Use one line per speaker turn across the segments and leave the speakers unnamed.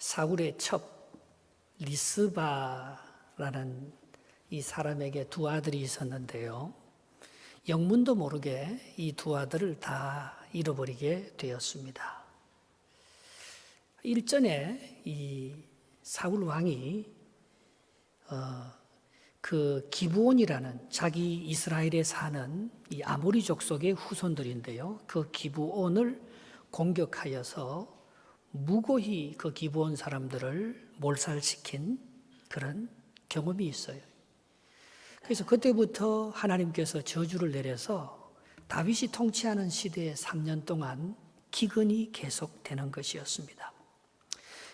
사울의 첩 리스바라는 이 사람에게 두 아들이 있었는데요. 영문도 모르게 이 두 아들을 다 잃어버리게 되었습니다. 일전에 이 사울 왕이 그 기브온이라는 자기 이스라엘에 사는 이 아모리 족속의 후손들인데요. 그 기브온을 공격하여서 무고히 그 기브온 사람들을 몰살시킨 그런 경험이 있어요. 그래서 그때부터 하나님께서 저주를 내려서 다윗이 통치하는 시대에 3년 동안 기근이 계속되는 것이었습니다.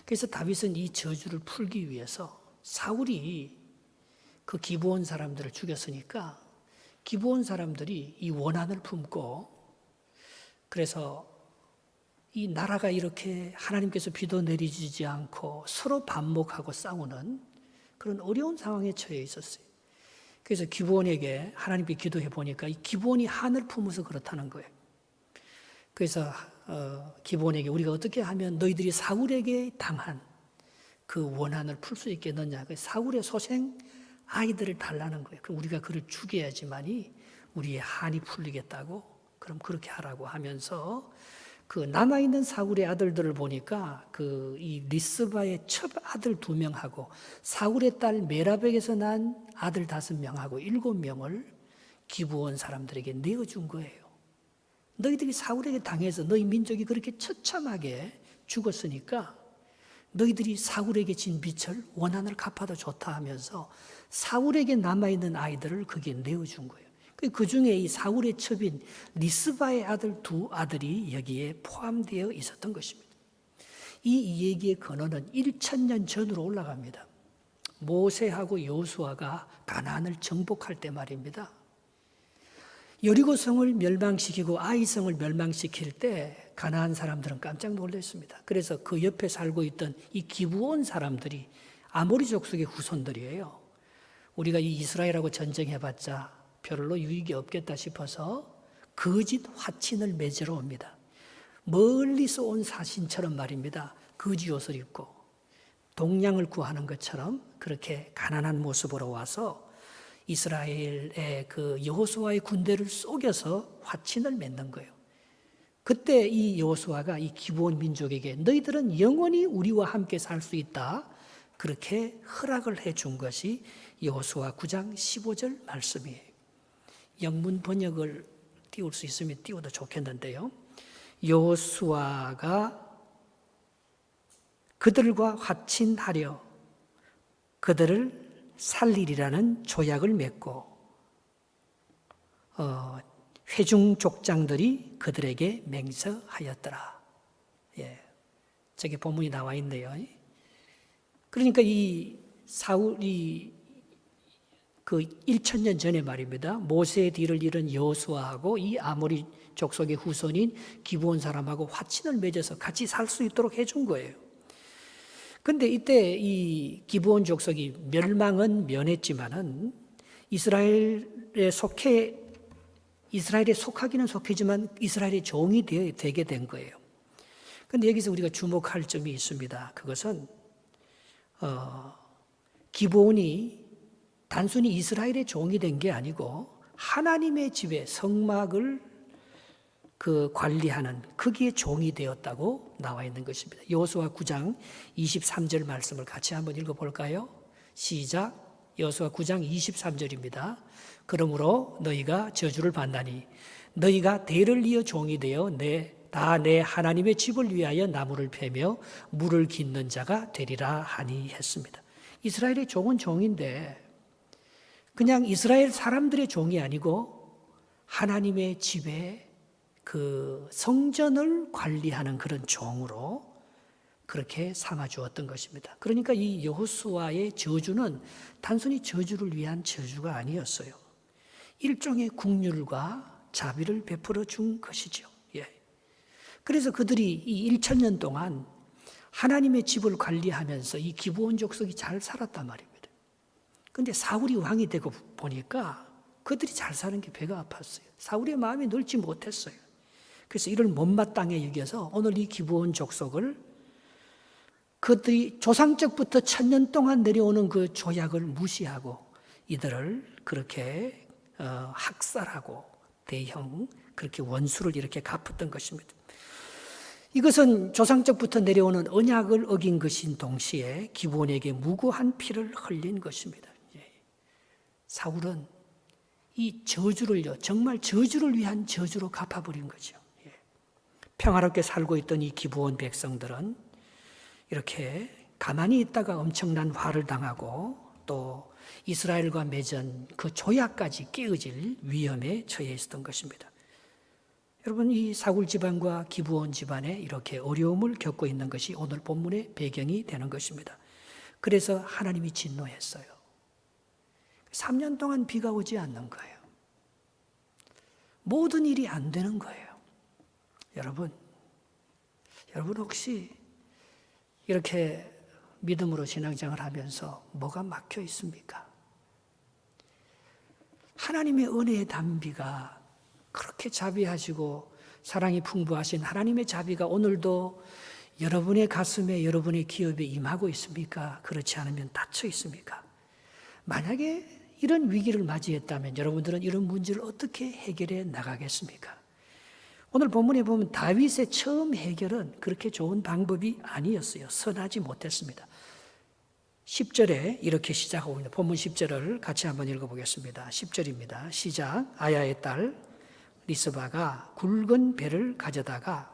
그래서 다윗은 이 저주를 풀기 위해서 사울이 그 기브온 사람들을 죽였으니까 기브온 사람들이 이 원한을 품고, 그래서 이 나라가 이렇게 하나님께서 비도 내리지 않고 서로 반목하고 싸우는 그런 어려운 상황에 처해 있었어요. 그래서 기브온에게 하나님께 기도해 보니까 이 기브온이 한을 품어서 그렇다는 거예요. 그래서 기브온에게 우리가 어떻게 하면 너희들이 사울에게 당한 그 원한을 풀 수 있겠느냐. 사울의 소생 아이들을 달라는 거예요. 그럼 우리가 그를 죽여야지만이 우리의 한이 풀리겠다고. 그럼 그렇게 하라고 하면서 그 남아있는 사울의 아들들을 보니까 그 이 리스바의 첫 아들 2명하고 사울의 딸 메라백에서 난 아들 5명하고 7명을 기브온 사람들에게 내어준 거예요. 너희들이 사울에게 당해서 너희 민족이 그렇게 처참하게 죽었으니까 너희들이 사울에게 진 빚을 원한을 갚아도 좋다 하면서 사울에게 남아있는 아이들을 거기에 내어준 거예요. 그 중에 이 사울의 첩인 리스바의 아들 2 아들이 여기에 포함되어 있었던 것입니다. 이 얘기의 근원은 1000년 전으로 올라갑니다. 모세하고 여호수아가 가나안을 정복할 때 말입니다. 여리고성을 멸망시키고 아이성을 멸망시킬 때 가나안 사람들은 깜짝 놀랐습니다. 그래서 그 옆에 살고 있던 이 기브온 사람들이 아모리 족속의 후손들이에요. 우리가 이 이스라엘하고 전쟁해봤자 별로 유익이 없겠다 싶어서 거짓 화친을 맺으러 옵니다. 멀리서 온 사신처럼 말입니다. 거지 옷을 입고 동량을 구하는 것처럼 그렇게 가난한 모습으로 와서 이스라엘의 그 여호수아의 군대를 속여서 화친을 맺는 거예요. 그때 이 여호수아가 이 기브온 민족에게 너희들은 영원히 우리와 함께 살 수 있다, 그렇게 허락을 해준 것이 여호수아 9장 15절 말씀이에요. 영문 번역을 띄울 수 있으면 띄워도 좋겠는데요. 여호수아가 그들과 화친하려 그들을 살리리라는 조약을 맺고 회중 족장들이 그들에게 맹세하였더라. 예, 저기 본문이 나와 있네요. 그러니까 이 사울이 그 1000년 전에 말입니다. 모세의 뒤를 이은 여호수아하고 이 아모리 족속의 후손인 기브온 사람하고 화친을 맺어서 같이 살 수 있도록 해준 거예요. 근데 이때 이 기브온 족속이 멸망은 면했지만은 이스라엘에 속하기는 속하지만 이스라엘의 종이 되게 된 거예요. 근데 여기서 우리가 주목할 점이 있습니다. 그것은 기브온이 단순히 이스라엘의 종이 된 게 아니고 하나님의 집에 성막을 관리하는 거기에 종이 되었다고 나와 있는 것입니다. 여호수아 9장 23절 말씀을 같이 한번 읽어볼까요? 시작. 여호수아 9장 23절입니다. 그러므로 너희가 저주를 받나니 너희가 대를 이어 종이 되어 내 하나님의 집을 위하여 나무를 패며 물을 깃는 자가 되리라 하니 했습니다. 이스라엘의 종은 종인데 그냥 이스라엘 사람들의 종이 아니고 하나님의 집에 그 성전을 관리하는 그런 종으로 그렇게 삼아 주었던 것입니다. 그러니까 이 여호수아의 저주는 단순히 저주를 위한 저주가 아니었어요. 일종의 긍휼과 자비를 베풀어 준 것이죠. 예. 그래서 그들이 이 1000년 동안 하나님의 집을 관리하면서 이 기브온 족속이 잘 살았단 말입니다. 근데 사울이 왕이 되고 보니까 그들이 잘 사는 게 배가 아팠어요. 사울의 마음이 넓지 못했어요. 그래서 이를 못마땅해 여겨서 오늘 이 기브온 족속을 그들이 조상적부터 1000년 동안 내려오는 그 조약을 무시하고 이들을 그렇게 학살하고 대형 그렇게 원수를 이렇게 갚았던 것입니다. 이것은 조상적부터 내려오는 언약을 어긴 것인 동시에 기브온에게 무고한 피를 흘린 것입니다. 사울은 이 저주를요, 정말 저주를 위한 저주로 갚아버린 거죠. 평화롭게 살고 있던 이 기브온 백성들은 이렇게 가만히 있다가 엄청난 화를 당하고 또 이스라엘과 맺은 그 조약까지 깨어질 위험에 처해 있었던 것입니다. 여러분, 이 사울 집안과 기브온 집안에 이렇게 어려움을 겪고 있는 것이 오늘 본문의 배경이 되는 것입니다. 그래서 하나님이 진노했어요. 3년 동안 비가 오지 않는 거예요. 모든 일이 안 되는 거예요. 여러분 혹시 이렇게 믿음으로 신앙생활을 하면서 뭐가 막혀 있습니까? 하나님의 은혜의 담비가 그렇게 자비하시고 사랑이 풍부하신 하나님의 자비가 오늘도 여러분의 가슴에 여러분의 기업에 임하고 있습니까? 그렇지 않으면 닫혀 있습니까? 만약에 이런 위기를 맞이했다면 여러분들은 이런 문제를 어떻게 해결해 나가겠습니까? 오늘 본문에 보면 다윗의 처음 해결은 그렇게 좋은 방법이 아니었어요. 선하지 못했습니다. 10절에 이렇게 시작하고 있는 본문 10절을 같이 한번 읽어보겠습니다. 10절입니다. 시작. 아야의 딸 리스바가 굵은 배를 가져다가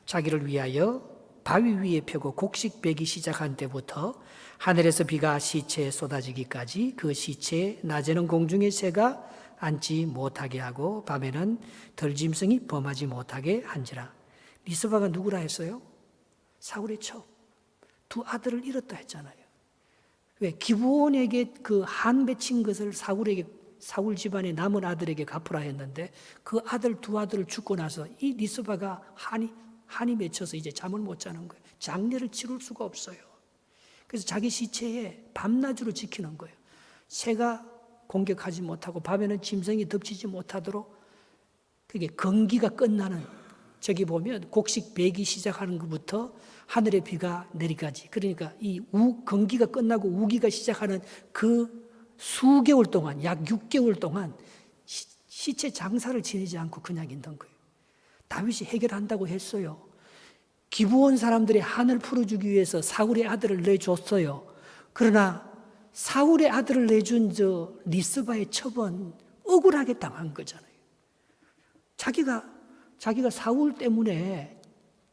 자기를 위하여 바위 위에 펴고 곡식 베기 시작한 때부터 하늘에서 비가 시체에 쏟아지기까지 그 시체에 낮에는 공중의 새가 앉지 못하게 하고 밤에는 들짐승이 범하지 못하게 한지라. 리스바가 누구라 했어요? 사울의 첩. 두 아들을 잃었다 했잖아요. 왜? 기브온에게 그 한 맺힌 것을 사울 집안의 남은 아들에게 갚으라 했는데 그 아들 두 아들을 죽고 나서 이 리스바가 한이 맺혀서 이제 잠을 못 자는 거예요. 장례를 치를 수가 없어요. 그래서 자기 시체에 밤낮으로 지키는 거예요. 새가 공격하지 못하고 밤에는 짐승이 덮치지 못하도록 그게 건기가 끝나는, 저기 보면 곡식 베기 시작하는 것부터 하늘에 비가 내리까지, 그러니까 이 건기가 끝나고 우기가 시작하는 그 수개월 동안, 약 6개월 동안 시체 장사를 지내지 않고 그냥 있는 거예요. 다윗이 해결한다고 했어요. 기브온 사람들의 한을 풀어주기 위해서 사울의 아들을 내줬어요. 그러나 사울의 아들을 내준 저 리스바의 첩은 억울하게 당한 거잖아요. 자기가 사울 때문에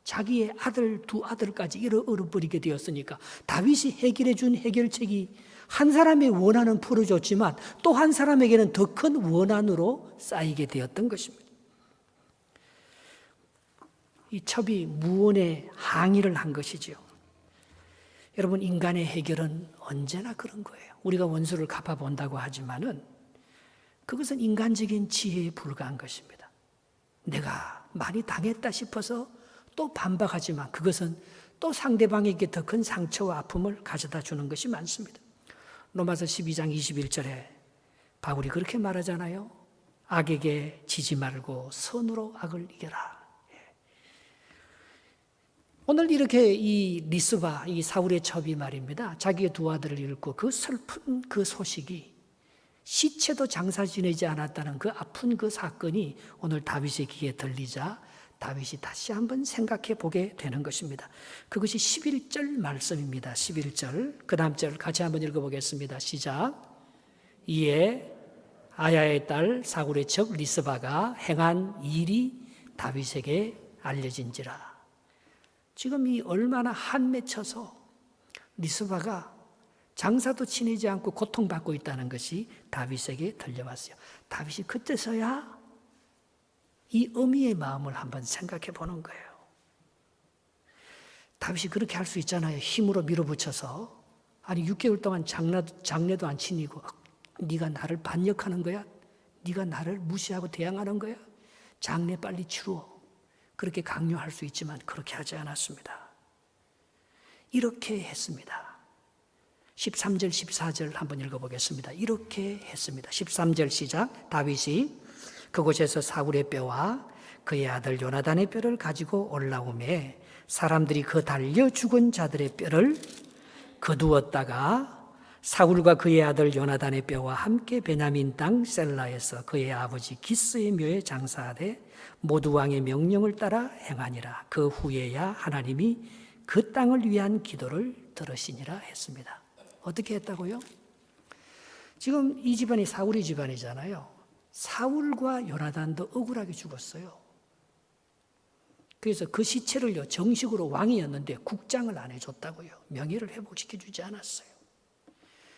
자기의 아들 두 아들까지 잃어버리게 되었으니까 다윗이 해결해 준 해결책이 한 사람의 원한은 풀어줬지만 또 한 사람에게는 더 큰 원한으로 쌓이게 되었던 것입니다. 이 첩이 무언의 항의를 한 것이죠. 여러분, 인간의 해결은 언제나 그런 거예요. 우리가 원수를 갚아본다고 하지만은 그것은 인간적인 지혜에 불과한 것입니다. 내가 많이 당했다 싶어서 또 반박하지만 그것은 또 상대방에게 더 큰 상처와 아픔을 가져다 주는 것이 많습니다. 로마서 12장 21절에 바울이 그렇게 말하잖아요. 악에게 지지 말고 선으로 악을 이겨라. 오늘 이렇게 이 리스바, 이 사울의 첩이 말입니다. 자기의 두 아들을 잃고 그 슬픈 그 소식이, 시체도 장사 지내지 않았다는 그 아픈 그 사건이 오늘 다윗의 귀에 들리자 다윗이 다시 한번 생각해 보게 되는 것입니다. 그것이 11절 말씀입니다. 11절, 그 다음 절 같이 한번 읽어보겠습니다. 시작. 이에 아야의 딸 사울의 첩 리스바가 행한 일이 다윗에게 알려진지라. 지금 이 얼마나 한 맺혀서 리스바가 장사도 지내지 않고 고통받고 있다는 것이 다윗에게 들려왔어요. 다윗이 그때서야 이 어미의 마음을 한번 생각해 보는 거예요. 다윗이 그렇게 할 수 있잖아요. 힘으로 밀어붙여서. 아니 6개월 동안 장례도 안 치니고 네가 나를 반역하는 거야? 네가 나를 무시하고 대항하는 거야? 장례 빨리 치루어. 그렇게 강요할 수 있지만 그렇게 하지 않았습니다. 이렇게 했습니다. 13절 14절 한번 읽어보겠습니다. 이렇게 했습니다. 13절 시작. 다윗이 그곳에서 사울의 뼈와 그의 아들 요나단의 뼈를 가지고 올라오매 사람들이 그 달려 죽은 자들의 뼈를 거두었다가 사울과 그의 아들 요나단의 뼈와 함께 베냐민 땅 셀라에서 그의 아버지 기스의 묘에 장사하되 모두 왕의 명령을 따라 행하니라. 그 후에야 하나님이 그 땅을 위한 기도를 들으시니라 했습니다. 어떻게 했다고요? 지금 이 집안이 사울의 집안이잖아요. 사울과 요나단도 억울하게 죽었어요. 그래서 그 시체를요, 정식으로 왕이었는데 국장을 안 해줬다고요. 명예를 회복시켜 주지 않았어요.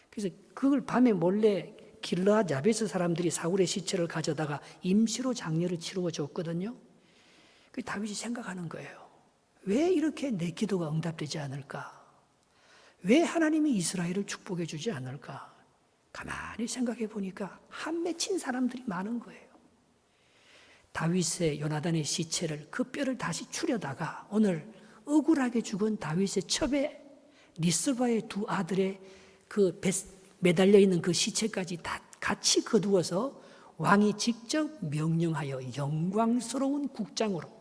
그래서 그걸 밤에 몰래 길르앗 야베스 사람들이 사울의 시체를 가져다가 임시로 장례를 치루어 줬거든요. 그 다윗이 생각하는 거예요. 왜 이렇게 내 기도가 응답되지 않을까? 왜 하나님이 이스라엘을 축복해 주지 않을까? 가만히 생각해 보니까 한 맺힌 사람들이 많은 거예요. 다윗의 요나단의 시체를 그 뼈를 다시 추려다가 오늘 억울하게 죽은 다윗의 첩의 리스바의 두 아들의 그 매달려 있는 그 시체까지 다 같이 거두어서 왕이 직접 명령하여 영광스러운 국장으로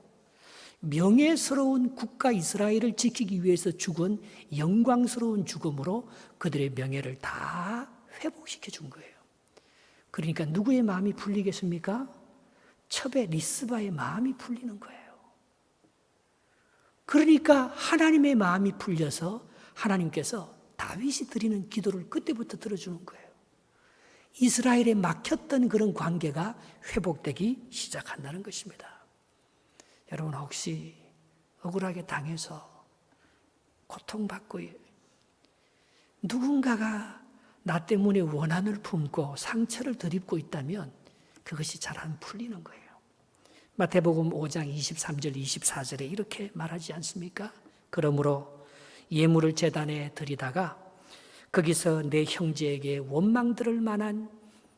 명예스러운 국가 이스라엘을 지키기 위해서 죽은 영광스러운 죽음으로 그들의 명예를 다 회복시켜 준 거예요. 그러니까 누구의 마음이 풀리겠습니까? 첩의 리스바의 마음이 풀리는 거예요. 그러니까 하나님의 마음이 풀려서 하나님께서 다윗이 드리는 기도를 그때부터 들어주는 거예요. 이스라엘에 막혔던 그런 관계가 회복되기 시작한다는 것입니다. 여러분 혹시 억울하게 당해서 고통받고 누군가가 나 때문에 원한을 품고 상처를 덧입고 있다면 그것이 잘 안 풀리는 거예요. 마태복음 5장 23절 24절에 이렇게 말하지 않습니까? 그러므로 예물을 제단에 드리다가 거기서 내 형제에게 원망 들을 만한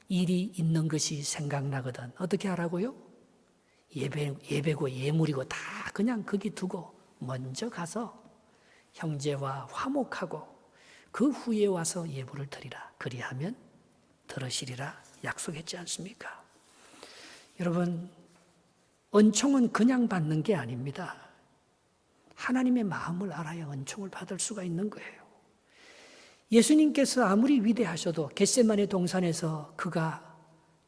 일이 있는 것이 생각나거든. 어떻게 하라고요? 예배고 예물이고 다 그냥 거기 두고 먼저 가서 형제와 화목하고 그 후에 와서 예물을 드리라. 그리하면 들으시리라 약속했지 않습니까? 여러분, 은총은 그냥 받는 게 아닙니다. 하나님의 마음을 알아야 은총을 받을 수가 있는 거예요. 예수님께서 아무리 위대하셔도 겟세마네 동산에서 그가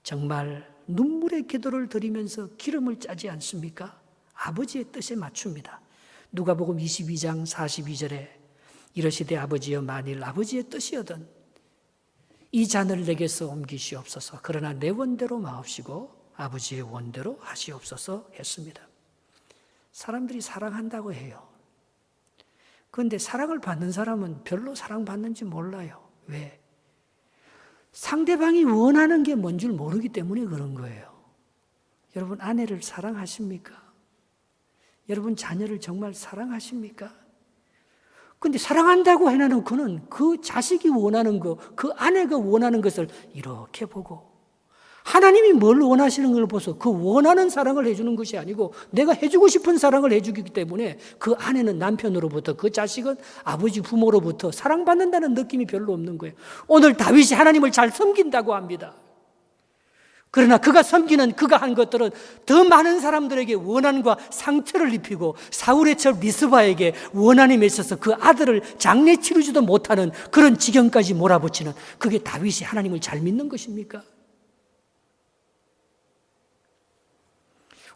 정말 눈물의 기도를 드리면서 기름을 짜지 않습니까? 아버지의 뜻에 맞춥니다. 누가복음 22장 42절에 이러시되 아버지여 만일 아버지의 뜻이거든 이 잔을 내게서 옮기시옵소서. 그러나 내 원대로 마옵시고 아버지의 원대로 하시옵소서 했습니다. 사람들이 사랑한다고 해요. 그런데 사랑을 받는 사람은 별로 사랑받는지 몰라요. 왜? 상대방이 원하는 게 뭔 줄 모르기 때문에 그런 거예요. 여러분 아내를 사랑하십니까? 여러분 자녀를 정말 사랑하십니까? 근데 사랑한다고 해놔놓고는 그 자식이 원하는 거, 그 아내가 원하는 것을 이렇게 보고 하나님이 뭘 원하시는 걸 보소. 그 원하는 사랑을 해주는 것이 아니고 내가 해주고 싶은 사랑을 해주기 때문에 그 아내는 남편으로부터 그 자식은 아버지 부모로부터 사랑받는다는 느낌이 별로 없는 거예요. 오늘 다윗이 하나님을 잘 섬긴다고 합니다. 그러나 그가 섬기는 그가 한 것들은 더 많은 사람들에게 원한과 상처를 입히고 사울의 첩 리스바에게 원한이 맺혀서 그 아들을 장례 치르지도 못하는 그런 지경까지 몰아붙이는 그게 다윗이 하나님을 잘 믿는 것입니까?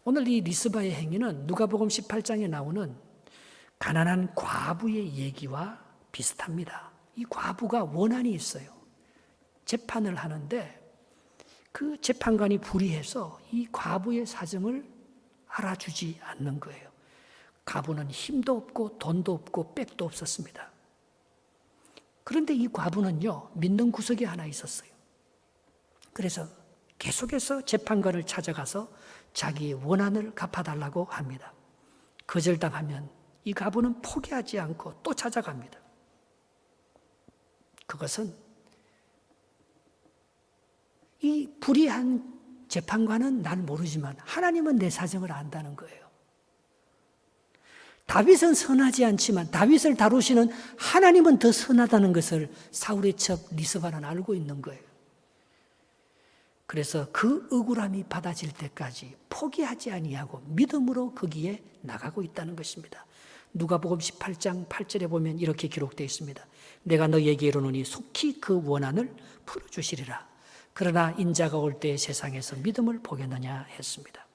오늘 이 리스바의 행위는 누가복음 18장에 나오는 가난한 과부의 얘기와 비슷합니다. 이 과부가 원한이 있어요. 재판을 하는데 그 재판관이 불의해서 이 과부의 사정을 알아주지 않는 거예요. 과부는 힘도 없고 돈도 없고 백도 없었습니다. 그런데 이 과부는요, 믿는 구석이 하나 있었어요. 그래서 계속해서 재판관을 찾아가서 자기의 원한을 갚아달라고 합니다. 거절당하면 이 과부는 포기하지 않고 또 찾아갑니다. 그것은 이 불의한 재판관은 난 모르지만 하나님은 내 사정을 안다는 거예요. 다윗은 선하지 않지만 다윗을 다루시는 하나님은 더 선하다는 것을 사울의 첩 리스바는 알고 있는 거예요. 그래서 그 억울함이 받아질 때까지 포기하지 아니하고 믿음으로 거기에 나가고 있다는 것입니다. 누가복음 18장 8절에 보면 이렇게 기록되어 있습니다. 내가 너희에게 이르노니 속히 그 원한을 풀어주시리라. 그러나 인자가 올 때에 세상에서 믿음을 보겠느냐 했습니다.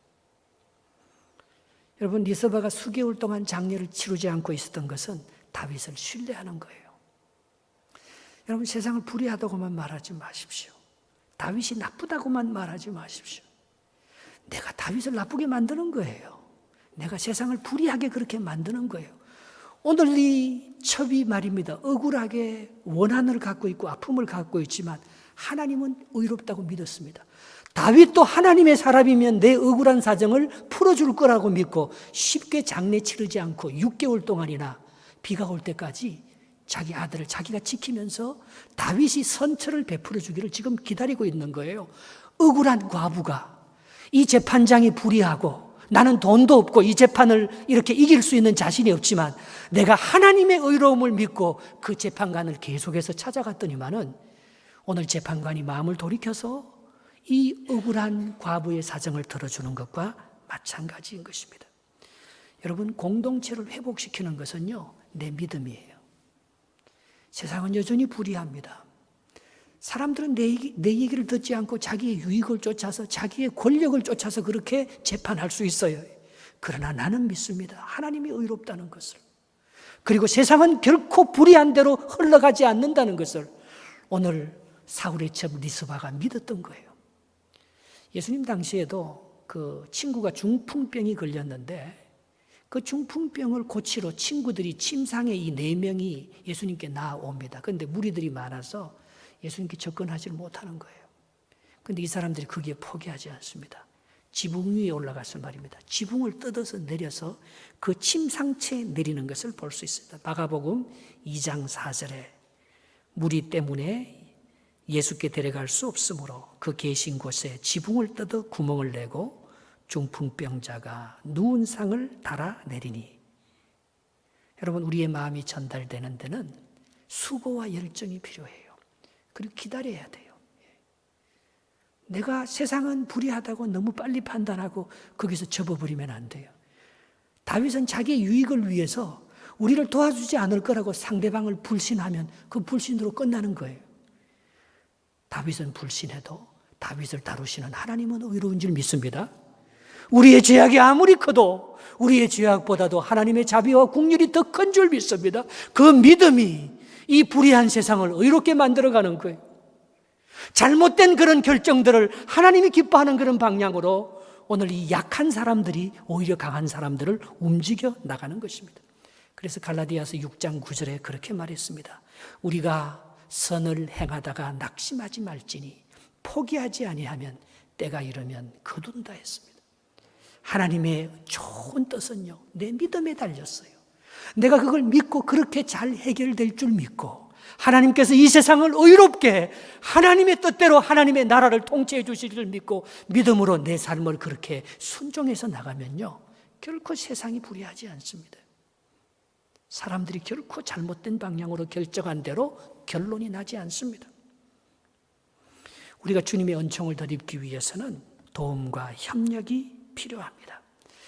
여러분, 니스바가 수개월 동안 장례를 치르지 않고 있었던 것은 다윗을 신뢰하는 거예요. 여러분, 세상을 불의하다고만 말하지 마십시오. 다윗이 나쁘다고만 말하지 마십시오. 내가 다윗을 나쁘게 만드는 거예요. 내가 세상을 불의하게 그렇게 만드는 거예요. 오늘 이 첩이 말입니다. 억울하게 원한을 갖고 있고 아픔을 갖고 있지만 하나님은 의롭다고 믿었습니다. 다윗도 하나님의 사람이면 내 억울한 사정을 풀어줄 거라고 믿고 쉽게 장례 치르지 않고 6개월 동안이나 비가 올 때까지 자기 아들을 자기가 지키면서 다윗이 선처를 베풀어 주기를 지금 기다리고 있는 거예요. 억울한 과부가 이 재판장이 불의하고 나는 돈도 없고 이 재판을 이렇게 이길 수 있는 자신이 없지만 내가 하나님의 의로움을 믿고 그 재판관을 계속해서 찾아갔더니만은 오늘 재판관이 마음을 돌이켜서 이 억울한 과부의 사정을 들어주는 것과 마찬가지인 것입니다. 여러분, 공동체를 회복시키는 것은요, 내 믿음이에요. 세상은 여전히 불의합니다. 사람들은 내 얘기를 듣지 않고 자기의 유익을 쫓아서 자기의 권력을 쫓아서 그렇게 재판할 수 있어요. 그러나 나는 믿습니다. 하나님이 의롭다는 것을. 그리고 세상은 결코 불의한 대로 흘러가지 않는다는 것을 오늘 사울의 첩 니스바가 믿었던 거예요. 예수님 당시에도 그 친구가 중풍병이 걸렸는데 그 중풍병을 고치러 친구들이 침상에 이 4명이 예수님께 나옵니다. 그런데 무리들이 많아서 예수님께 접근하지 못하는 거예요. 그런데 이 사람들이 거기에 포기하지 않습니다. 지붕 위에 올라가서 말입니다. 지붕을 뜯어서 내려서 그 침상체에 내리는 것을 볼 수 있습니다. 마가복음 2장 4절에 무리 때문에 예수께 데려갈 수 없으므로 그 계신 곳에 지붕을 뜯어 구멍을 내고 중풍병자가 누운 상을 달아내리니. 여러분, 우리의 마음이 전달되는 데는 수고와 열정이 필요해요. 그리고 기다려야 돼요. 내가 세상은 불의하다고 너무 빨리 판단하고 거기서 접어버리면 안 돼요. 다윗은 자기의 유익을 위해서 우리를 도와주지 않을 거라고 상대방을 불신하면 그 불신으로 끝나는 거예요. 다윗은 불신해도 다윗을 다루시는 하나님은 의로운 줄 믿습니다. 우리의 죄악이 아무리 커도 우리의 죄악보다도 하나님의 자비와 긍휼이 더 큰 줄 믿습니다. 그 믿음이 이 불의한 세상을 의롭게 만들어가는 거예요. 잘못된 그런 결정들을 하나님이 기뻐하는 그런 방향으로 오늘 이 약한 사람들이 오히려 강한 사람들을 움직여 나가는 것입니다. 그래서 갈라디아서 6장 9절에 그렇게 말했습니다. 우리가 선을 행하다가 낙심하지 말지니 포기하지 아니하면 때가 이르면 거둔다 했습니다. 하나님의 좋은 뜻은요, 내 믿음에 달렸어요. 내가 그걸 믿고 그렇게 잘 해결될 줄 믿고 하나님께서 이 세상을 의롭게 하나님의 뜻대로 하나님의 나라를 통치해 주실 줄 믿고 믿음으로 내 삶을 그렇게 순종해서 나가면요, 결코 세상이 불의하지 않습니다. 사람들이 결코 잘못된 방향으로 결정한 대로 결론이 나지 않습니다. 우리가 주님의 은총을 더 입기 위해서는 도움과 협력이 필요합니다.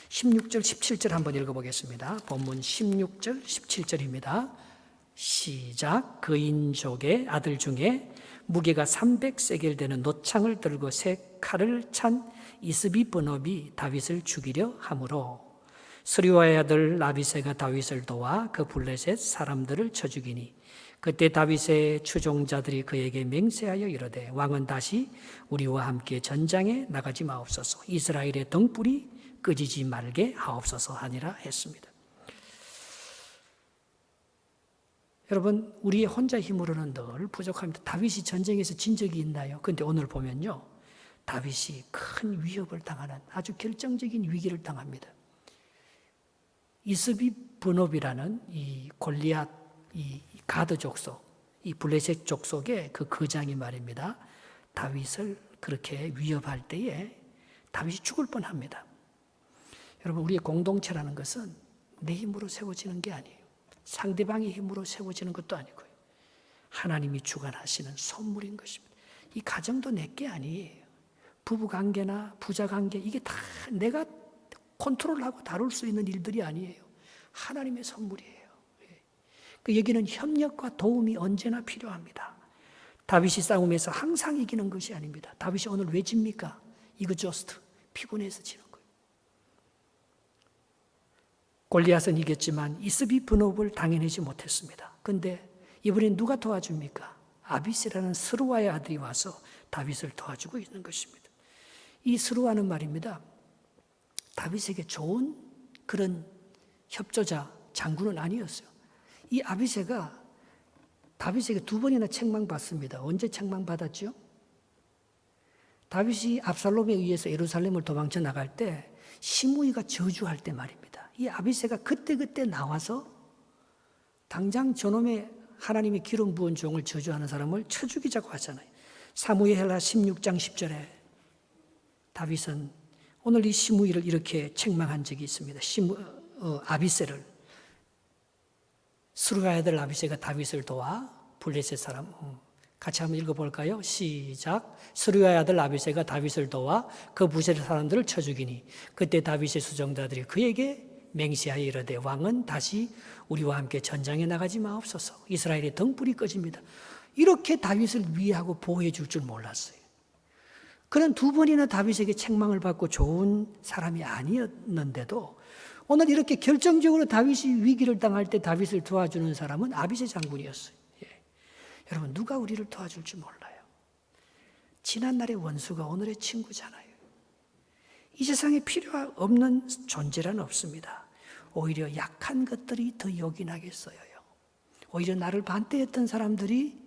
16절, 17절 한번 읽어보겠습니다. 본문 16절, 17절입니다. 시작. 그인족의 아들 중에 무게가 300세겔 되는 노창을 들고 새 칼을 찬 이스비브놉이 다윗을 죽이려 하므로 스리와의 아들 나비새가 다윗을 도와 그 블레셋 사람들을 쳐 죽이니 그때 다윗의 추종자들이 그에게 맹세하여 이르되 왕은 다시 우리와 함께 전장에 나가지 마옵소서 이스라엘의 등불이 꺼지지 말게 하옵소서 하니라 했습니다. 여러분, 우리의 혼자 힘으로는 늘 부족합니다. 다윗이 전쟁에서 진 적이 있나요? 그런데 오늘 보면요, 다윗이 큰 위협을 당하는 아주 결정적인 위기를 당합니다. 이스비브놉이라는 이 골리앗, 이 가드 족속, 이 블레셋 족속의 그 거장이 말입니다. 다윗을 그렇게 위협할 때에 다윗이 죽을 뻔합니다. 여러분, 우리의 공동체라는 것은 내 힘으로 세워지는 게 아니에요. 상대방의 힘으로 세워지는 것도 아니고요. 하나님이 주관하시는 선물인 것입니다. 이 가정도 내게 아니에요. 부부관계나 부자관계, 이게 다 내가 컨트롤하고 다룰 수 있는 일들이 아니에요. 하나님의 선물이에요. 그 여기는 협력과 도움이 언제나 필요합니다. 다윗이 싸움에서 항상 이기는 것이 아닙니다. 다윗이 오늘 왜 집니까? 이거 저스트 피곤해서 지는 거예요. 골리앗은 이겼지만 이스비 분업을 당해내지 못했습니다. 그런데 이번엔 누가 도와줍니까? 아비새라는 스루아의 아들이 와서 다윗을 도와주고 있는 것입니다. 이 스루아는 말입니다, 다윗에게 좋은 그런 협조자, 장군은 아니었어요. 이 아비새가 다윗에게 2번이나 책망받습니다. 언제 책망받았죠? 다윗이 압살롬에 의해서 예루살렘을 도망쳐 나갈 때 시므이가 저주할 때 말입니다. 이 아비새가 그때 나와서 당장 저놈의 하나님의 기름 부은 종을 저주하는 사람을 쳐 죽이자고 하잖아요. 사무엘하 16장 10절에 다윗은 오늘 이 시므이를 이렇게 책망한 적이 있습니다. 아비새를, 스루아의 아들 아비새가 다윗을 도와 블레셋 사람, 같이 한번 읽어볼까요? 시작. 스루아의 아들 아비새가 다윗을 도와 그 블레셋 사람들을 쳐 죽이니 그때 다윗의 수정자들이 그에게 맹세하여 이르되 왕은 다시 우리와 함께 전장에 나가지 마옵소서. 이스라엘의 등불이 꺼집니다. 이렇게 다윗을 위하고 보호해 줄 줄 몰랐어요. 그는 2번이나 다윗에게 책망을 받고 좋은 사람이 아니었는데도 오늘 이렇게 결정적으로 다윗이 위기를 당할 때 다윗을 도와주는 사람은 아비새 장군이었어요. 여러분, 누가 우리를 도와줄지 몰라요. 지난날의 원수가 오늘의 친구잖아요. 이 세상에 필요 없는 존재란 없습니다. 오히려 약한 것들이 더 요긴하게 쓰여요. 오히려 나를 반대했던 사람들이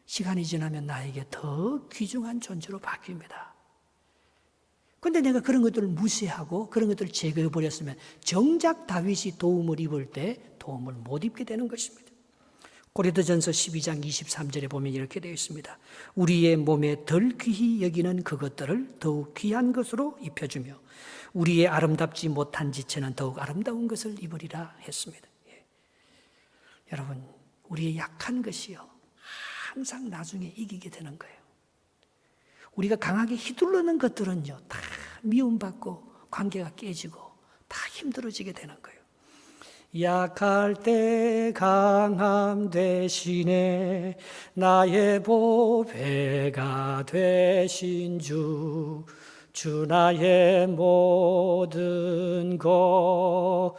시간이 지나면 나에게 더 귀중한 존재로 바뀝니다. 그런데 내가 그런 것들을 무시하고 그런 것들을 제거해버렸으면 정작 다윗이 도움을 입을 때 도움을 못 입게 되는 것입니다. 고린도전서 12장 23절에 보면 이렇게 되어 있습니다. 우리의 몸에 덜 귀히 여기는 그것들을 더욱 귀한 것으로 입혀주며 우리의 아름답지 못한 지체는 더욱 아름다운 것을 입으리라 했습니다. 여러분, 우리의 약한 것이요 항상 나중에 이기게 되는 거예요. 우리가 강하게 휘둘르는 것들은요 다 미움받고 관계가 깨지고 다 힘들어지게 되는 거예요. 약할 때 강함 대신에 나의 보배가 되신 주 나의 모든 것.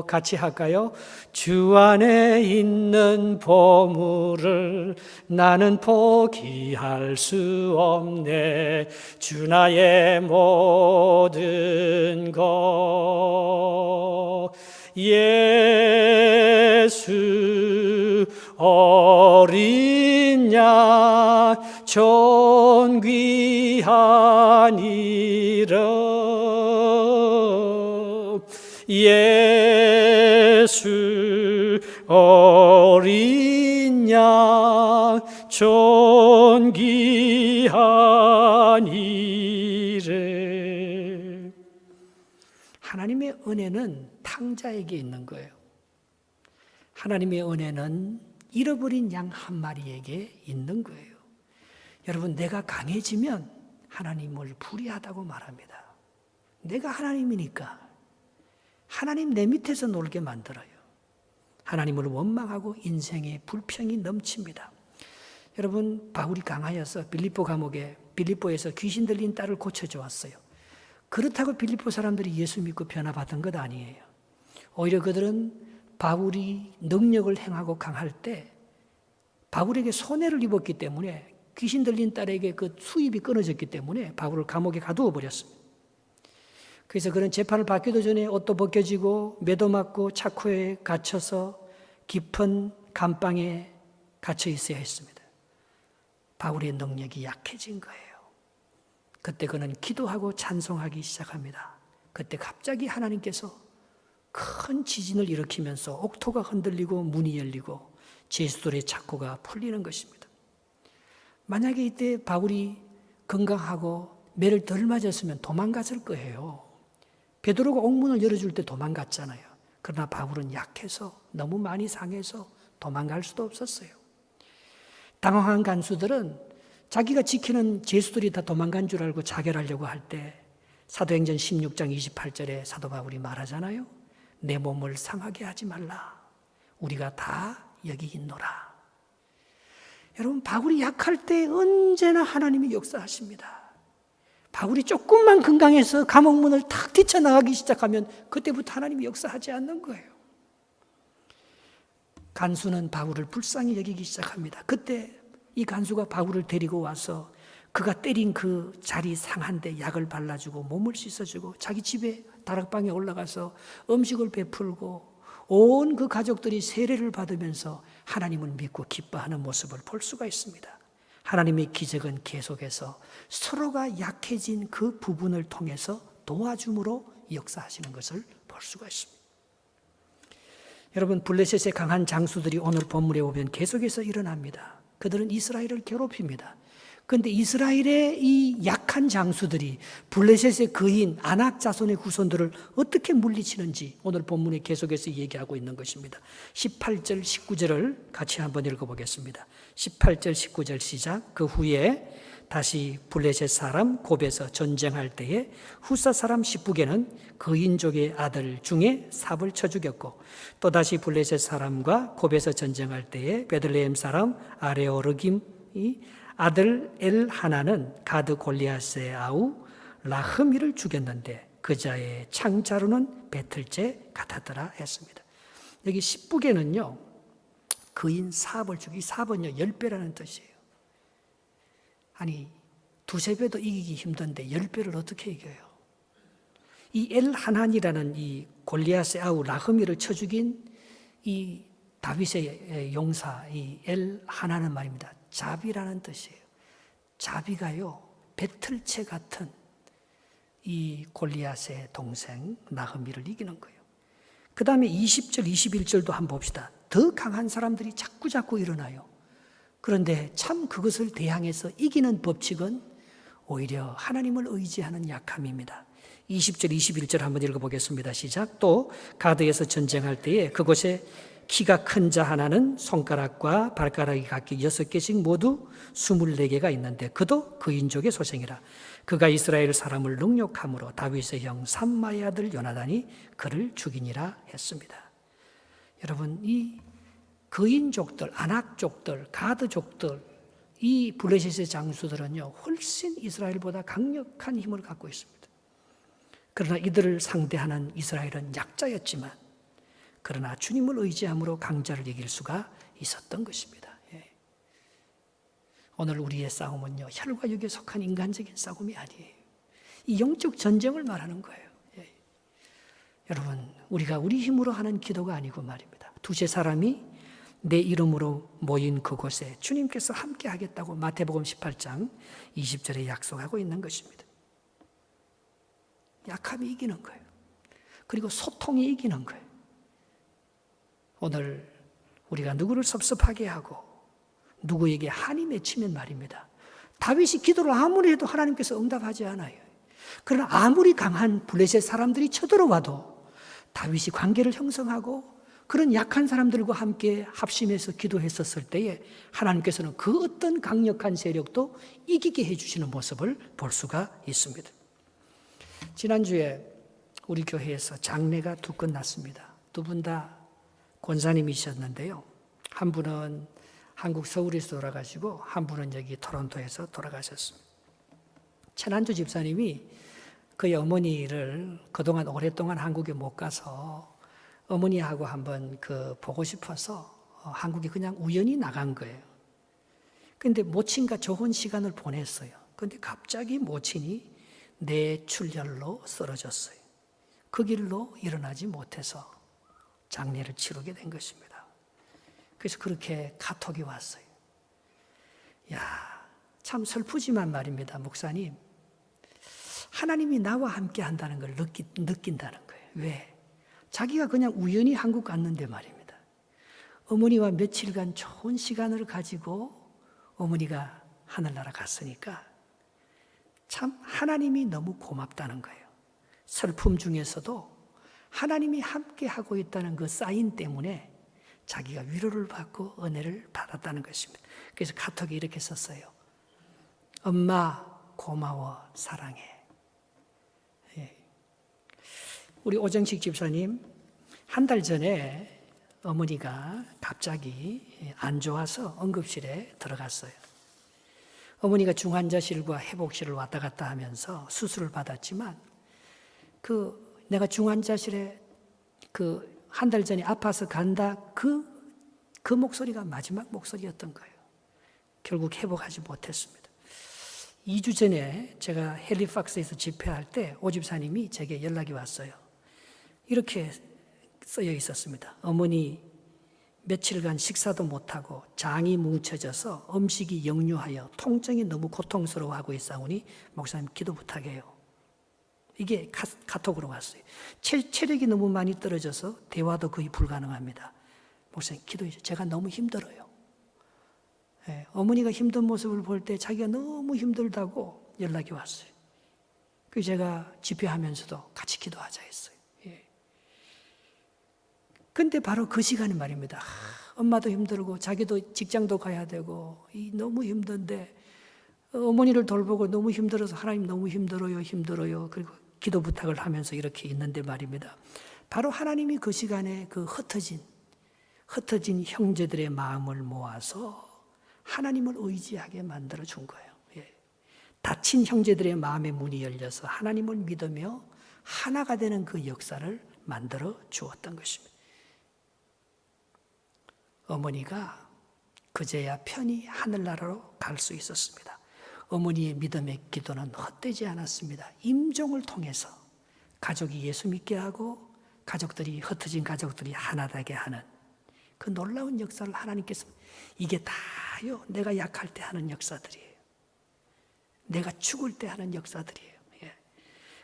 같이 할까요? 주 안에 있는 보물을 나는 포기할 수 없네. 주 나의 모든 것. 예수 어린 양 존귀한 이름. 예수 어린 양 존귀한 이름. 하나님의 은혜는 탕자에게 있는 거예요. 하나님의 은혜는 잃어버린 양 한 마리에게 있는 거예요. 여러분, 내가 강해지면 하나님을 불의하다고 말합니다. 내가 하나님이니까 하나님 내 밑에서 놀게 만들어요. 하나님을 원망하고 인생에 불평이 넘칩니다. 여러분, 바울이 강하여서 빌립보 감옥에 빌립보에서 귀신 들린 딸을 고쳐주었어요. 그렇다고 빌립보 사람들이 예수 믿고 변화받은 것 아니에요. 오히려 그들은 바울이 능력을 행하고 강할 때 바울에게 손해를 입었기 때문에 귀신 들린 딸에게 그 수입이 끊어졌기 때문에 바울을 감옥에 가두어 버렸습니다. 그래서 그는 재판을 받기도 전에 옷도 벗겨지고 매도 맞고 차코에 갇혀서 깊은 감방에 갇혀 있어야 했습니다. 바울의 능력이 약해진 거예요. 그때 그는 기도하고 찬송하기 시작합니다. 그때 갑자기 하나님께서 큰 지진을 일으키면서 옥토가 흔들리고 문이 열리고 제수들의 차코가 풀리는 것입니다. 만약에 이때 바울이 건강하고 매를 덜 맞았으면 도망갔을 거예요. 베드로가 옥문을 열어줄 때 도망갔잖아요. 그러나 바울은 약해서 너무 많이 상해서 도망갈 수도 없었어요. 당황한 간수들은 자기가 지키는 제수들이 다 도망간 줄 알고 자결하려고 할 때 사도행전 16장 28절에 사도 바울이 말하잖아요. 내 몸을 상하게 하지 말라. 우리가 다 여기 있노라. 여러분, 바울이 약할 때 언제나 하나님이 역사하십니다. 바울이 조금만 건강해서 감옥문을 탁 뛰쳐나가기 시작하면 그때부터 하나님이 역사하지 않는 거예요. 간수는 바울을 불쌍히 여기기 시작합니다. 그때 이 간수가 바울을 데리고 와서 그가 때린 그 자리 상한데 약을 발라주고 몸을 씻어주고 자기 집에 다락방에 올라가서 음식을 베풀고 온 그 가족들이 세례를 받으면서 하나님을 믿고 기뻐하는 모습을 볼 수가 있습니다. 하나님의 기적은 계속해서 서로가 약해진 그 부분을 통해서 도와줌으로 역사하시는 것을 볼 수가 있습니다. 여러분, 블레셋의 강한 장수들이 오늘 본문에 보면 계속해서 일어납니다. 그들은 이스라엘을 괴롭힙니다. 그런데 이스라엘의 이 약한 장수들이 블레셋의 거인 아낙 자손의 후손들을 어떻게 물리치는지 오늘 본문에 계속해서 얘기하고 있는 것입니다. 18절 19절을 같이 한번 읽어보겠습니다. 18절 19절 시작. 그 후에 다시 블레셋 사람 곱에서 전쟁할 때에 후사 사람 십부게는 거인족의 아들 중에 삽을 쳐 죽였고, 또다시 블레셋 사람과 곱에서 전쟁할 때에 베들레헴 사람 아레오르김이 아들 엘하나는 가드 골리앗의 아우 라흐미를 죽였는데 그 자의 창자루는 배틀째 같았더라 했습니다. 여기 십부게는요, 거인 삽을 죽이, 삽은요 10배라는 뜻이에요. 아니, 두세 배도 이기기 힘든데 10배를 어떻게 이겨요? 이 엘하난이라는 이 골리앗의 아우 라흐미를 쳐 죽인 이 다윗의 용사 이 엘하난은 말입니다. 자비라는 뜻이에요. 자비가요 배틀채 같은 이 골리앗의 동생 라흐미를 이기는 거예요. 그 다음에 20절 21절도 한번 봅시다. 더 강한 사람들이 자꾸 일어나요. 그런데 참 그것을 대항해서 이기는 법칙은 오히려 하나님을 의지하는 약함입니다. 20절 21절 한번 읽어보겠습니다. 시작. 또 가드에서 전쟁할 때에 그곳에 키가 큰 자 하나는 손가락과 발가락이 각기 6개씩 모두 24개가 있는데 그도 그인족의 소생이라. 그가 이스라엘 사람을 능욕함으로 다윗의 형 삼마의 아들 요나단이 그를 죽이니라 했습니다. 여러분, 이 거인족들, 아낙족들, 가드족들, 이 블레셋의 장수들은요 훨씬 이스라엘보다 강력한 힘을 갖고 있습니다. 그러나 이들을 상대하는 이스라엘은 약자였지만 그러나 주님을 의지함으로 강자를 이길 수가 있었던 것입니다. 예. 오늘 우리의 싸움은요 혈과 육에 속한 인간적인 싸움이 아니에요. 이 영적 전쟁을 말하는 거예요. 예. 여러분, 우리가 우리 힘으로 하는 기도가 아니고 말입니다. 두세 사람이 내 이름으로 모인 그곳에 주님께서 함께 하겠다고 마태복음 18장 20절에 약속하고 있는 것입니다. 약함이 이기는 거예요. 그리고 소통이 이기는 거예요. 오늘 우리가 누구를 섭섭하게 하고 누구에게 한이 맺히면 말입니다. 다윗이 기도를 아무리 해도 하나님께서 응답하지 않아요. 그러나 아무리 강한 블레셋 사람들이 쳐들어와도 다윗이 관계를 형성하고 그런 약한 사람들과 함께 합심해서 기도했었을 때에 하나님께서는 그 어떤 강력한 세력도 이기게 해주시는 모습을 볼 수가 있습니다. 지난주에 우리 교회에서 장례가 2건 났습니다. 2분 다 권사님이셨는데요. 한 분은 한국 서울에서 돌아가시고 한 분은 여기 토론토에서 돌아가셨습니다. 최난주 집사님이 그의 어머니를 그동안 오랫동안 한국에 못 가서 어머니하고 한번 보고 싶어서 한국에 그냥 우연히 나간 거예요. 그런데 모친과 좋은 시간을 보냈어요. 그런데 갑자기 모친이 뇌출혈로 쓰러졌어요. 그 길로 일어나지 못해서 장례를 치르게 된 것입니다. 그래서 그렇게 카톡이 왔어요. 참 슬프지만 말입니다. 목사님, 하나님이 나와 함께 한다는 걸 느낀다는 거예요. 왜? 자기가 그냥 우연히 한국 갔는데 말입니다. 어머니와 며칠간 좋은 시간을 가지고 어머니가 하늘나라 갔으니까 참 하나님이 너무 고맙다는 거예요. 슬픔 중에서도 하나님이 함께 하고 있다는 그 사인 때문에 자기가 위로를 받고 은혜를 받았다는 것입니다. 그래서 카톡에 이렇게 썼어요. 엄마 고마워 사랑해. 예. 우리 오정식 집사님 한 달 전에 어머니가 갑자기 안 좋아서 응급실에 들어갔어요. 어머니가 중환자실과 회복실을 왔다 갔다 하면서 수술을 받았지만 내가 중환자실에 한 달 전에 아파서 간다 그 목소리가 마지막 목소리였던 거예요. 결국 회복하지 못했습니다. 2주 전에 제가 헬리팍스에서 집회할 때 오집사님이 제게 연락이 왔어요. 이렇게 쓰여 있었습니다. 어머니 며칠간 식사도 못하고 장이 뭉쳐져서 음식이 역류하여 통증이 너무 고통스러워하고 있사오니 목사님 기도 부탁해요. 이게 카톡으로 왔어요. 체력이 너무 많이 떨어져서 대화도 거의 불가능합니다. 목사님 기도해 주세요. 제가 너무 힘들어요. 네, 어머니가 힘든 모습을 볼 때 자기가 너무 힘들다고 연락이 왔어요. 그래서 제가 집회하면서도 같이 기도하자 했어요. 근데 바로 그 시간에 말입니다. 엄마도 힘들고 자기도 직장도 가야 되고 너무 힘든데 어머니를 돌보고 너무 힘들어서 하나님 너무 힘들어요. 그리고 기도 부탁을 하면서 이렇게 있는데 말입니다. 바로 하나님이 그 시간에 그 흩어진 형제들의 마음을 모아서 하나님을 의지하게 만들어 준 거예요. 다친 형제들의 마음의 문이 열려서 하나님을 믿으며 하나가 되는 그 역사를 만들어 주었던 것입니다. 어머니가 그제야 편히 하늘나라로 갈 수 있었습니다. 어머니의 믿음의 기도는 헛되지 않았습니다. 임종을 통해서 가족이 예수 믿게 하고 흩어진 가족들이 하나 되게 하는 그 놀라운 역사를 하나님께서 이게 다요 내가 약할 때 하는 역사들이에요. 내가 죽을 때 하는 역사들이에요.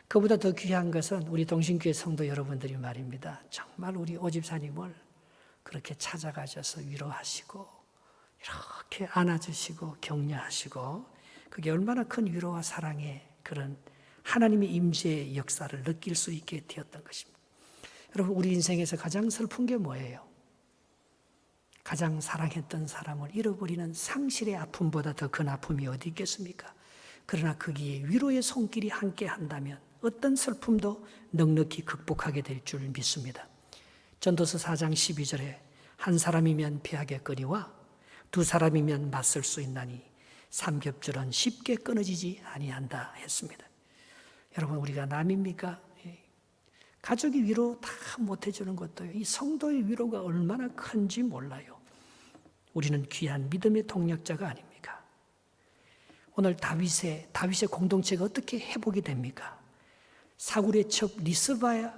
그보다 더 귀한 것은 우리 동신교회 성도 여러분들이 말입니다. 정말 우리 오집사님을 그렇게 찾아가셔서 위로하시고 이렇게 안아주시고 격려하시고 그게 얼마나 큰 위로와 사랑의 그런 하나님의 임재의 역사를 느낄 수 있게 되었던 것입니다. 여러분 우리 인생에서 가장 슬픈 게 뭐예요? 가장 사랑했던 사람을 잃어버리는 상실의 아픔보다 더 큰 아픔이 어디 있겠습니까? 그러나 거기에 위로의 손길이 함께 한다면 어떤 슬픔도 넉넉히 극복하게 될 줄 믿습니다. 전도서 4장 12절에 한 사람이면 피하겠거니와 두 사람이면 맞설 수 있나니 삼겹줄은 쉽게 끊어지지 아니한다 했습니다. 여러분 우리가 남입니까? 가족이 위로 다 못해주는 것도 이 성도의 위로가 얼마나 큰지 몰라요. 우리는 귀한 믿음의 동력자가 아닙니까? 오늘 다윗의 공동체가 어떻게 회복이 됩니까? 사울의 첩 리스바의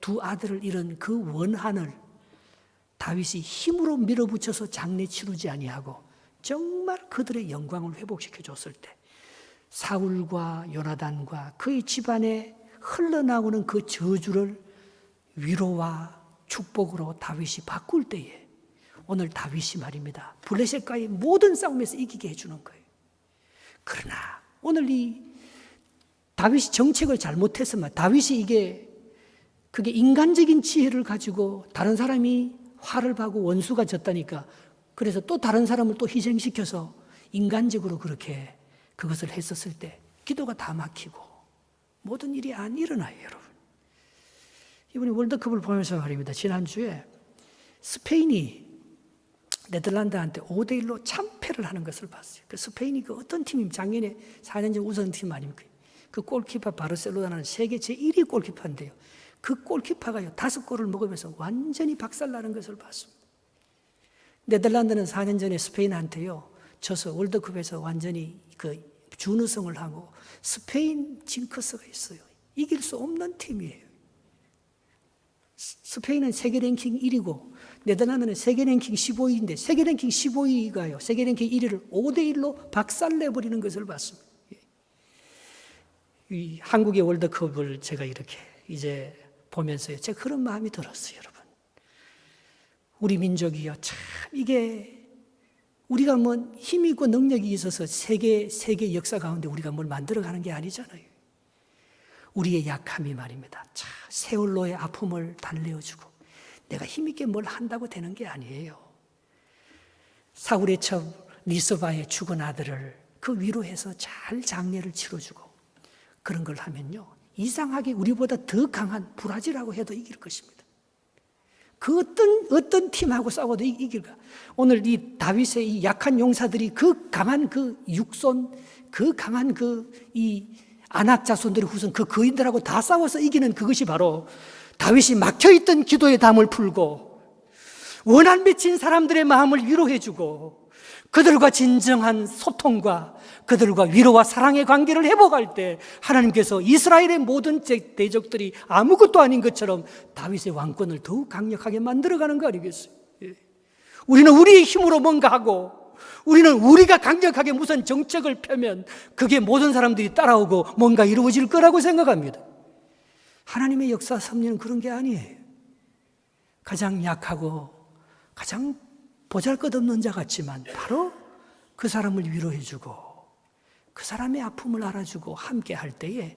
두 아들을 잃은 그 원한을 다윗이 힘으로 밀어붙여서 장례 치르지 아니하고 정말 그들의 영광을 회복시켜 줬을 때 사울과 요나단과 그의 집안에 흘러나오는 그 저주를 위로와 축복으로 다윗이 바꿀 때에 오늘 다윗이 말입니다. 블레셋과의 모든 싸움에서 이기게 해주는 거예요. 그러나 오늘 이 다윗이 정책을 잘못했으면 다윗이 그게 인간적인 지혜를 가지고 다른 사람이 화를 받고 원수가 졌다니까 그래서 또 다른 사람을 또 희생시켜서 인간적으로 그렇게 그것을 했었을 때 기도가 다 막히고 모든 일이 안 일어나요, 여러분. 이번에 월드컵을 보면서 말입니다. 지난주에 스페인이 네덜란드한테 5대1로 참패를 하는 것을 봤어요. 그 스페인이 그 어떤 팀입니까? 작년에 4년 전 우승팀 아닙니까? 그 골키퍼 바르셀로나는 세계 제1위 골키퍼인데요. 그 골키퍼가요 5골을 먹으면서 완전히 박살나는 것을 봤습니다. 네덜란드는 4년 전에 스페인한테요 져서 월드컵에서 완전히 그 준우승을 하고 스페인 징크스가 있어요. 이길 수 없는 팀이에요. 스페인은 세계 랭킹 1위고 네덜란드는 세계 랭킹 15위인데 세계 랭킹 15위가요. 세계 랭킹 1위를 5대1로 박살내버리는 것을 봤습니다. 이 한국의 월드컵을 제가 이렇게 이제 보면서요. 제가 그런 마음이 들었어요, 여러분. 우리 민족이요. 참 이게 우리가 뭐 힘이 있고 능력이 있어서 세계 역사 가운데 우리가 뭘 만들어가는 게 아니잖아요. 우리의 약함이 말입니다. 참 세월로의 아픔을 달래어주고 내가 힘있게 뭘 한다고 되는 게 아니에요. 사울의 첩 리스바의 죽은 아들을 그 위로해서 잘 장례를 치러주고 그런 걸 하면요. 이상하게 우리보다 더 강한 브라질하고 해도 이길 것입니다. 그 어떤 팀하고 싸워도 이길까? 오늘 이 다윗의 이 약한 용사들이 그 강한 그 육손, 그 강한 이 아낙 자손들의 후손, 그 거인들하고 다 싸워서 이기는 그것이 바로 다윗이 막혀있던 기도의 담을 풀고 원한 맺힌 사람들의 마음을 위로해주고 그들과 진정한 소통과 그들과 위로와 사랑의 관계를 회복할 때 하나님께서 이스라엘의 모든 대적들이 아무것도 아닌 것처럼 다윗의 왕권을 더욱 강력하게 만들어가는 거 아니겠어요? 우리는 우리의 힘으로 뭔가 하고 우리는 우리가 강력하게 무슨 정책을 펴면 그게 모든 사람들이 따라오고 뭔가 이루어질 거라고 생각합니다. 하나님의 역사 섭리는 그런 게 아니에요. 가장 약하고 가장 보잘것없는 자 같지만 바로 그 사람을 위로해주고 그 사람의 아픔을 알아주고 함께 할 때에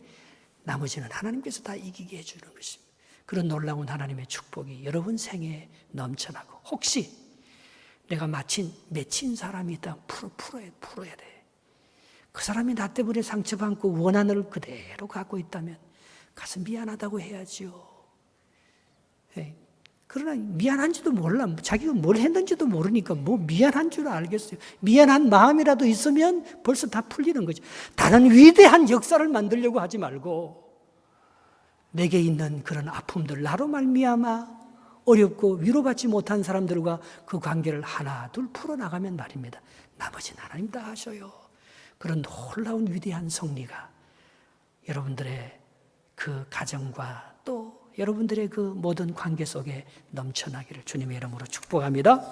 나머지는 하나님께서 다 이기게 해주는 것입니다. 그런 놀라운 하나님의 축복이 여러분 생애에 넘쳐나고 혹시 내가 맺힌 사람이 있다면 풀어야 돼. 그 사람이 나 때문에 상처받고 원한을 그대로 갖고 있다면 가서 미안하다고 해야지요. 그러나 미안한지도 몰라. 자기가 뭘 했는지도 모르니까 뭐 미안한 줄 알겠어요. 미안한 마음이라도 있으면 벌써 다 풀리는 거죠. 다른 위대한 역사를 만들려고 하지 말고 내게 있는 그런 아픔들, 나로 말미암아 어렵고 위로받지 못한 사람들과 그 관계를 하나 둘 풀어나가면 말입니다. 나머지는 하나님 다 하셔요. 그런 놀라운 위대한 승리가 여러분들의 그 가정과 또 여러분들의 그 모든 관계 속에 넘쳐나기를 주님의 이름으로 축복합니다.